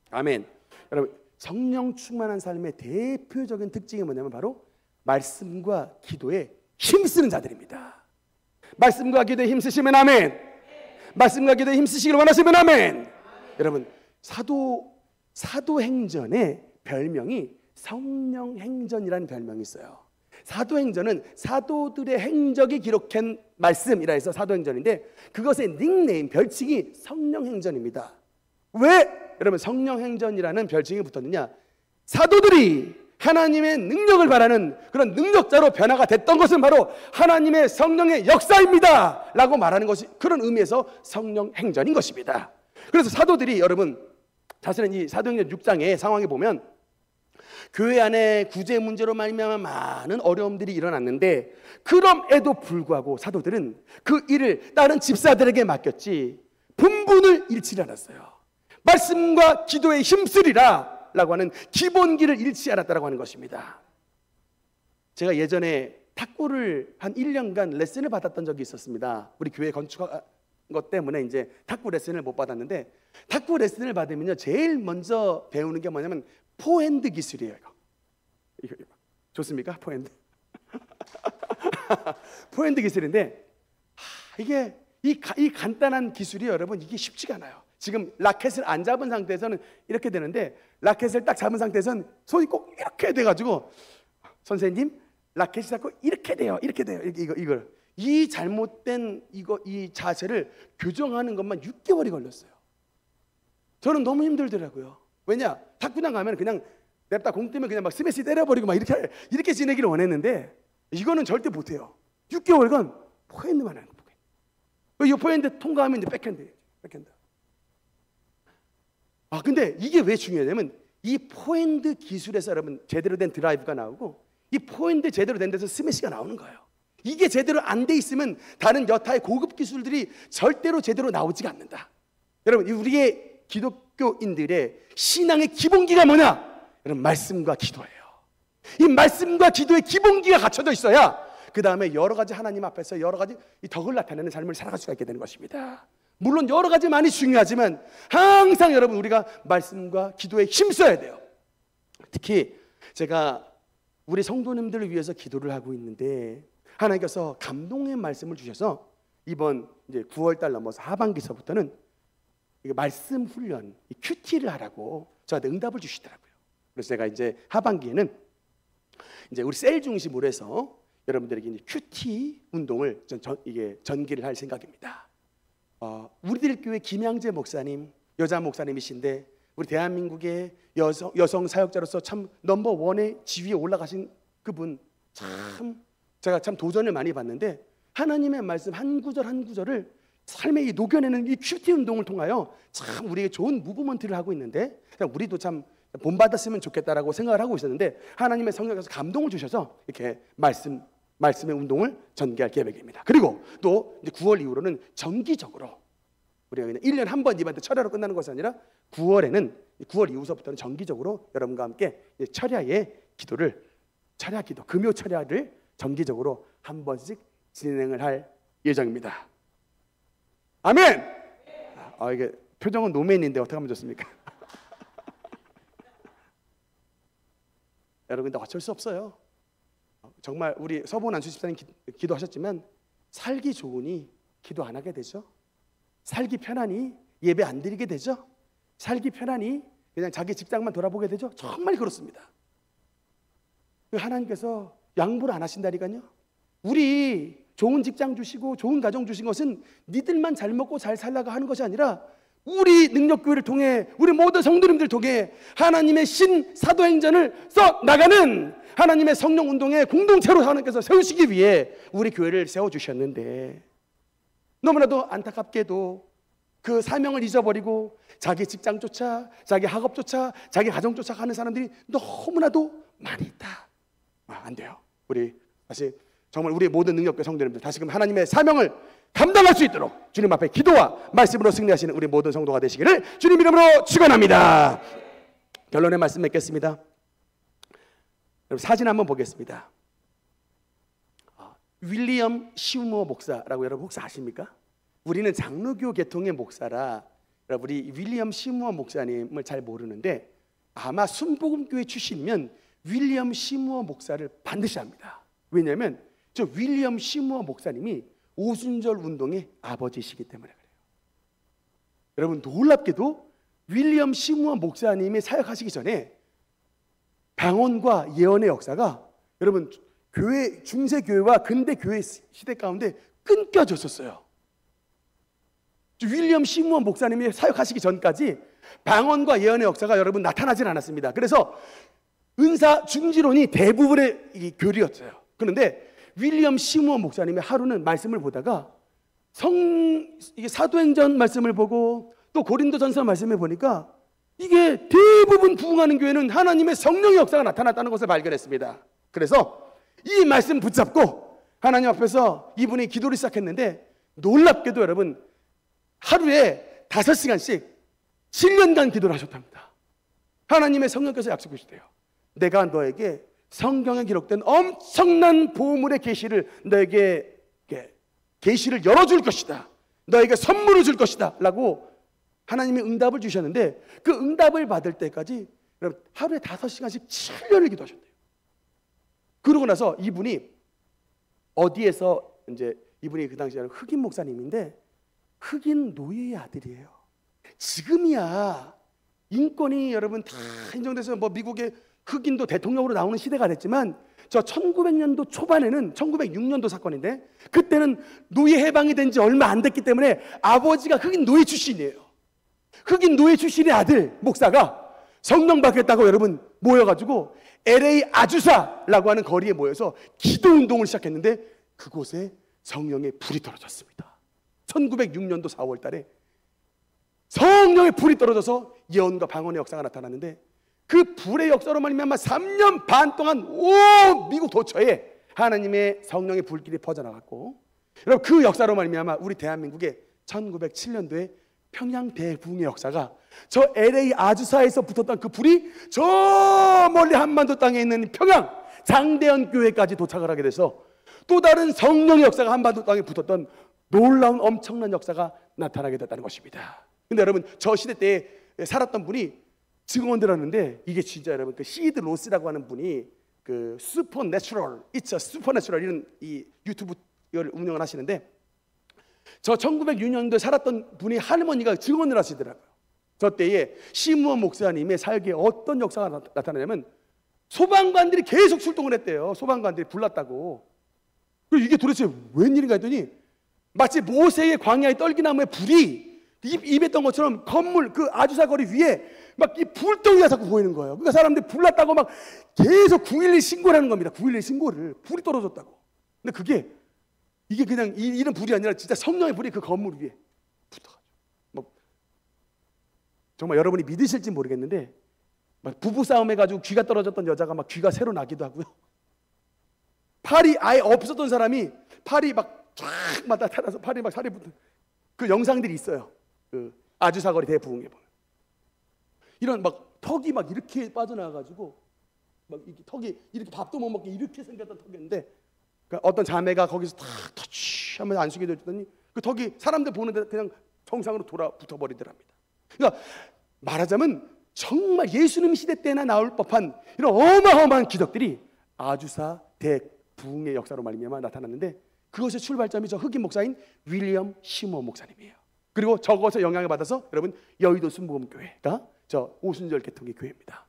아멘. 여러분, 성령 충만한 삶의 대표적인 특징이 뭐냐면 바로 말씀과 기도에 힘쓰는 자들입니다. 말씀과 기도에 힘쓰시면 아멘. 말씀과 기도에 힘쓰시길 원하시면 아멘. 여러분, 사도행전의 별명이 성령행전이라는 별명이 있어요. 사도행전은 사도들의 행적이 기록한 말씀이라 해서 사도행전인데 그것의 닉네임, 별칭이 성령행전입니다. 왜 여러분 성령행전이라는 별칭이 붙었느냐? 사도들이 하나님의 능력을 바라는 그런 능력자로 변화가 됐던 것은 바로 하나님의 성령의 역사입니다 라고 말하는 것이 그런 의미에서 성령행전인 것입니다. 그래서 사도들이 여러분 사실은 이 사도행전 6장의 상황에 보면 교회 안에 구제 문제로 말미암아 많은 어려움들이 일어났는데 그럼에도 불구하고 사도들은 그 일을 다른 집사들에게 맡겼지 분분을 잃지 않았어요. 말씀과 기도에 힘쓰리라 라고 하는 기본기를 잃지 않았다라고 하는 것입니다. 제가 예전에 탁구를 한 1년간 레슨을 받았던 적이 있었습니다. 우리 교회 건축한 것 때문에 이제 탁구 레슨을 못 받았는데 탁구 레슨을 받으면요 제일 먼저 배우는 게 뭐냐면 포핸드 기술이에요. 이거. 좋습니까? 포핸드. 포핸드 기술인데 이게 이 간단한 기술이 여러분 이게 쉽지가 않아요. 지금 라켓을 안 잡은 상태에서는 이렇게 되는데 라켓을 딱 잡은 상태에서는 손이 꼭 이렇게 돼가지고 선생님 라켓이 자꾸 이렇게 돼요. 이걸 이 잘못된 이 자세를 교정하는 것만 6개월이 걸렸어요. 저는 너무 힘들더라고요. 왜냐 탁구장 가면 그냥 냅다 공 뜨면 그냥 막 스매시 때려버리고 막 이렇게 지내기를 원했는데 이거는 절대 못해요. 6개월간 포핸드만 하는 거예요. 이 포핸드 통과하면 이제 백핸드. 근데 이게 왜 중요하냐면 이 포핸드 기술에서 여러분 제대로 된 드라이브가 나오고 이 포핸드 제대로 된 데서 스매시가 나오는 거예요. 이게 제대로 안 돼 있으면 다른 여타의 고급 기술들이 절대로 제대로 나오지가 않는다. 여러분, 우리의 기독교인들의 신앙의 기본기가 뭐냐? 여러분, 말씀과 기도예요. 이 말씀과 기도의 기본기가 갖춰져 있어야 그 다음에 여러 가지 하나님 앞에서 여러 가지 이 덕을 나타내는 삶을 살아갈 수가 있게 되는 것입니다. 물론 여러 가지 많이 중요하지만 항상 여러분, 우리가 말씀과 기도에 힘써야 돼요. 특히 제가 우리 성도님들을 위해서 기도를 하고 있는데 하나님께서 감동의 말씀을 주셔서 이번 이제 9월달 넘어서 하반기서부터는 말씀 훈련, 큐티를 하라고 저한테 응답을 주시더라고요. 그래서 제가 이제 하반기에는 이제 우리 셀 중심으로 해서 여러분들에게 이제 큐티 운동을 이게 전기를 할 생각입니다. 우리들 교회 김양재 목사님, 여자 목사님이신데 우리 대한민국의 여성 사역자로서 참 넘버원의 지위에 올라가신 그분, 참 제가 참 도전을 많이 받는데 하나님의 말씀 한 구절 한 구절을 삶에 녹여내는 이 큐티 운동을 통하여 참 우리에게 좋은 무브먼트를 하고 있는데 우리도 참 본받았으면 좋겠다라고 생각을 하고 있었는데 하나님의 성령께서 감동을 주셔서 이렇게 말씀의 운동을 전개할 계획입니다. 그리고 또 이제 9월 이후로는 정기적으로 우리가 그냥 1년에 한 번 이벤트 철야로 끝나는 것이 아니라 9월 이후서부터는 정기적으로 여러분과 함께 철야의 기도를 철야 기도, 금요 철야를 정기적으로 한 번씩 진행을 할 예정입니다. 아멘. 이게 표정은 노맨인데 어떻게 하면 좋습니까? 여러분, 근데 어쩔 수 없어요. 정말 우리 서본 안수 집사님 기도하셨지만 살기 좋으니 기도 안 하게 되죠. 살기 편하니 예배 안 드리게 되죠. 살기 편하니 그냥 자기 직장만 돌아보게 되죠. 정말 그렇습니다. 하나님께서 양보를 안 하신다니까요. 우리 좋은 직장 주시고 좋은 가정 주신 것은 니들만 잘 먹고 잘 살라고 하는 것이 아니라 우리 능력교회를 통해 우리 모든 성도님들 통해 하나님의 신 사도행전을 써 나가는 하나님의 성령 운동의 공동체로 하나님께서 세우시기 위해 우리 교회를 세워주셨는데 너무나도 안타깝게도 그 사명을 잊어버리고 자기 직장조차 자기 학업조차 자기 가정조차 하는 사람들이 너무나도 많이 있다. 안 돼요. 우리 다시 정말 우리 모든 능력교회 성도님들 다시금 하나님의 사명을 감당할 수 있도록 주님 앞에 기도와 말씀으로 승리하시는 우리 모든 성도가 되시기를 주님 이름으로 축원합니다. 결론의 말씀 맺겠습니다. 여러분, 사진 한번 보겠습니다. 윌리엄 시우머 목사라고 여러분 혹시 아십니까? 우리는 장로교 계통의 목사라 여러분 우리 윌리엄 시우머 목사님을 잘 모르는데 아마 순복음교회 출신이면 윌리엄 시우머 목사를 반드시 압니다. 왜냐하면 저 윌리엄 시우머 목사님이 오순절 운동의 아버지시기 때문에 그래요. 여러분, 놀랍게도 윌리엄 시우머 목사님이 사역하시기 전에 방언과 예언의 역사가 여러분 교회, 중세교회와 근대교회 시대 가운데 끊겨졌었어요. 윌리엄 시우머 목사님이 사역하시기 전까지 방언과 예언의 역사가 여러분 나타나질 않았습니다. 그래서 은사 중지론이 대부분의 이 교리였어요. 그런데 윌리엄 시우머 목사님의 하루는 말씀을 보다가 이게 사도행전 말씀을 보고 또 고린도전서 말씀을 보니까 이게 대부분 부흥하는 교회는 하나님의 성령의 역사가 나타났다는 것을 발견했습니다. 그래서 이 말씀 붙잡고 하나님 앞에서 이분이 기도를 시작했는데 놀랍게도 여러분 하루에 5시간씩 7년간 기도를 하셨답니다. 하나님의 성령께서 약속하시대요. 내가 너에게 성경에 기록된 엄청난 보물의 계시를 너에게 계시를 열어줄 것이다. 너에게 선물을 줄 것이다 라고 하나님이 응답을 주셨는데 그 응답을 받을 때까지 하루에 5시간씩 7년을 기도하셨대요. 그러고 나서 이분이 어디에서 이제 이분이 그 당시에는 흑인 목사님인데 흑인 노예의 아들이에요. 지금이야 인권이 여러분 다 인정돼서 뭐 미국의 흑인도 대통령으로 나오는 시대가 됐지만 저 1900년도 초반에는 1906년도 사건인데 그때는 노예 해방이 된 지 얼마 안 됐기 때문에 아버지가 흑인 노예 출신이에요. 흑인 노예 출신의 아들 목사가 성령 받겠다고 여러분 모여가지고 LA 아주사라고 하는 거리에 모여서 기도 운동을 시작했는데 그곳에 성령의 불이 떨어졌습니다. 1906년도 4월 달에 성령의 불이 떨어져서 예언과 방언의 역사가 나타났는데 그 불의 역사로 말미암아 3년 반 동안 온 미국 도처에 하나님의 성령의 불길이 퍼져나갔고, 여러분 그 역사로 말미암아 우리 대한민국의 1907년도에 평양 대부흥의 역사가 저 LA 아주사에서 붙었던 그 불이 저 멀리 한반도 땅에 있는 평양 장대현 교회까지 도착을 하게 돼서 또 다른 성령의 역사가 한반도 땅에 붙었던 놀라운 엄청난 역사가 나타나게 됐다는 것입니다. 근데 여러분 저 시대 때에 살았던 분이 증언들었는데, 이게 진짜 여러분 그 시드 로스라고 하는 분이 그 슈퍼내추럴, 이츠 슈퍼내추럴 이런 이 유튜브를 운영을 하시는데, 저 1906년도에 살았던 분이 할머니가 증언을 하시더라고요. 저 때에 시무원 목사님의 살기에 어떤 역사가 나타나냐면 소방관들이 계속 출동을 했대요. 소방관들이 불났다고. 그리고 이게 도대체 웬일인가 했더니 마치 모세의 광야의 떨기나무의 불이 입했던 것처럼 건물 그 아주사 거리 위에 막 이 불덩이가 자꾸 보이는 거예요. 그러니까 사람들이 불났다고 막 계속 911 신고를 하는 겁니다. 911 신고를. 불이 떨어졌다고. 근데 이게 그냥 이런 불이 아니라 진짜 성령의 불이 그 건물 위에 붙어가지고 뭐 정말 여러분이 믿으실지 모르겠는데, 막 부부싸움 해가지고 귀가 떨어졌던 여자가 막 귀가 새로 나기도 하고요. 팔이 아예 없었던 사람이 팔이 막 쫙 나타나서 팔이 막 살이 붙은 그 영상들이 있어요. 그 아주사거리 대부흥에 보면 이런 막 턱이 막 이렇게 빠져나가가지고 막 이렇게 턱이 이렇게 밥도 못 먹게 이렇게 생겼던 턱이었는데, 그러니까 어떤 자매가 거기서 탁 터치 하면서 안수기 해줬더니 그 턱이 사람들 보는데 그냥 정상으로 돌아 붙어버리더랍니다. 그러니까 말하자면 정말 예수님 시대 때나 나올 법한 이런 어마어마한 기적들이 아주사 대부흥의 역사로 말미암아 나타났는데, 그것의 출발점이 저 흑인 목사인 윌리엄 시모 목사님이에요. 그리고 저것에 영향을 받아서 여러분 여의도 순복음교회가 저 오순절 계통의 교회입니다.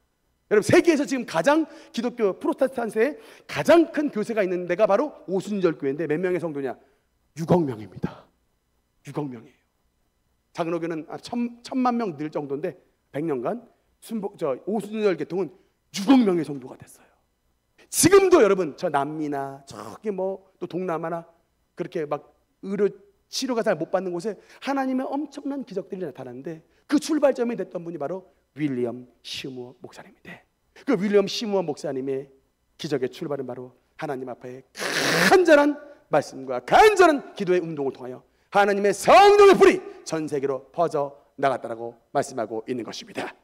여러분 세계에서 지금 가장 기독교 프로테스탄트의 가장 큰 교세가 있는 데가 바로 오순절 교회인데 몇 명의 성도냐? 6억 명입니다. 6억 명이에요. 장로교는 1,000만 명 늘 정도인데 100년간 오순절 계통은 6억 명의 성도가 됐어요. 지금도 여러분 저 남미나 저기 뭐 또 동남아나 그렇게 막 의료 치료가 잘 못 받는 곳에 하나님의 엄청난 기적들이 나타나는데, 그 출발점이 됐던 분이 바로 윌리엄 시무어 목사님인데, 그 윌리엄 시무어 목사님의 기적의 출발은 바로 하나님 앞에 간절한 말씀과 간절한 기도의 운동을 통하여 하나님의 성령의 불이 전 세계로 퍼져 나갔다라고 말씀하고 있는 것입니다.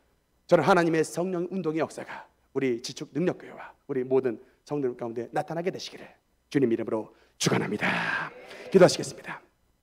저는 하나님의 성령 운동의 역사가 우리 지축 능력교회와 우리 모든 성도들 가운데 나타나게 되시기를 주님 이름으로 축원합니다. 기도하시겠습니다.